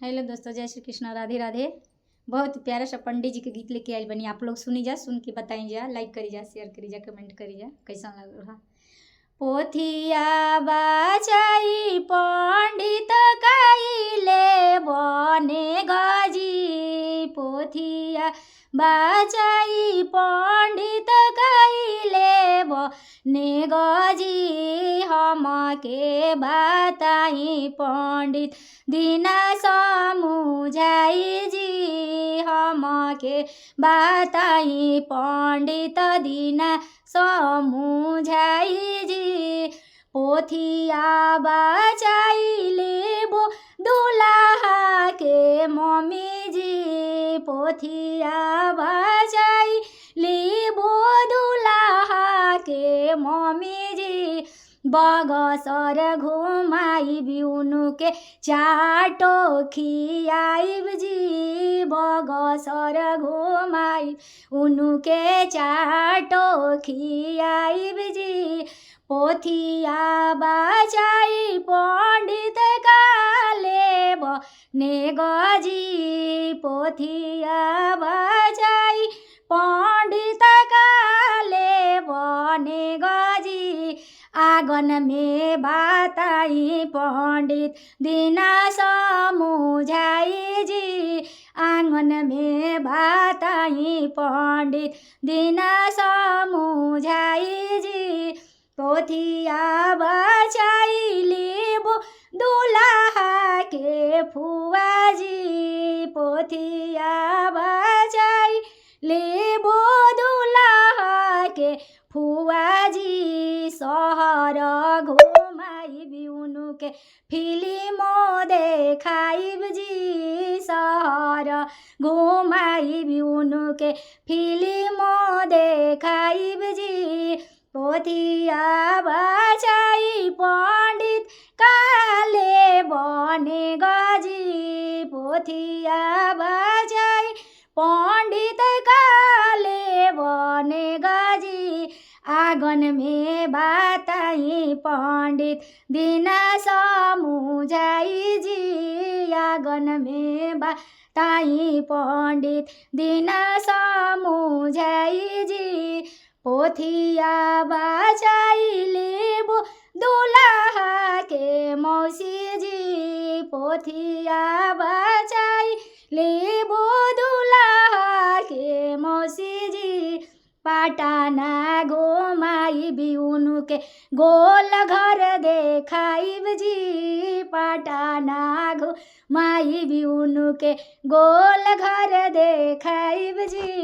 Hello दोस्तों, जय श्री कृष्ण, राधे राधे। बहुत प्यारा सा पंडित जी के गीत लेके आयल बनी। आप लोग सुनी जा, सुन के बताई जा, लाइक करी जा, शेयर करी जा, कमेंट करी जा, कैसा लग रहा। पोथिया बाचाई पंडित काइले बने गजी, पोथिया बाचाई पंडित काइले बने गजी, हम के बताई पंडित दीना समुझाई जी, हम के बताई पंडित दीना समुझाई जी। पोथिया बचाई लेबो दुल्हा के मम्मी जी, पोथिया बचाई लेबो दुल्हा के मम्मी जी। बगसर घुमाई बिउनु के चाटो खियाइब जी, बगसर घुमाई उनु के चाटो खियाइब जी। पोथिया बचाई पंडित काले बने गजी, पोथिया बचाई पंडित काले बने गजी। आंगन में बताई पंडित दीना समुझाई जी, आंगन में बताई पंडित दीना समुझाई जी। पोथिया बचाई लेबो दुल्हा के फुआ जी, पोथिया बचाई लेबो दुल्हा के फुआ जी। सहर घुमाई बिउनु के फिल्म देखाइब जी, सहर घुमाई बिउनु के फिल्म देखाइब जी। पोथिया बचाई पंडित काले बने गजी, पोथिया बचाई पंडित काले बने गजी। आंगन में बताई पंडित दीना समुझाई जी, आंगन में बताई पंडित दीना समुझाई जी। पोथिया बचाई लेबो दुल्हा के मौसी जी, पोथिया बचाई लेबो दुल्हा के मौसी जी। पटाना घुमाई बिउनु के गोल घर देखाइब जी, पटाना घुमाई बिउनु के गोल घर देखाइब जी।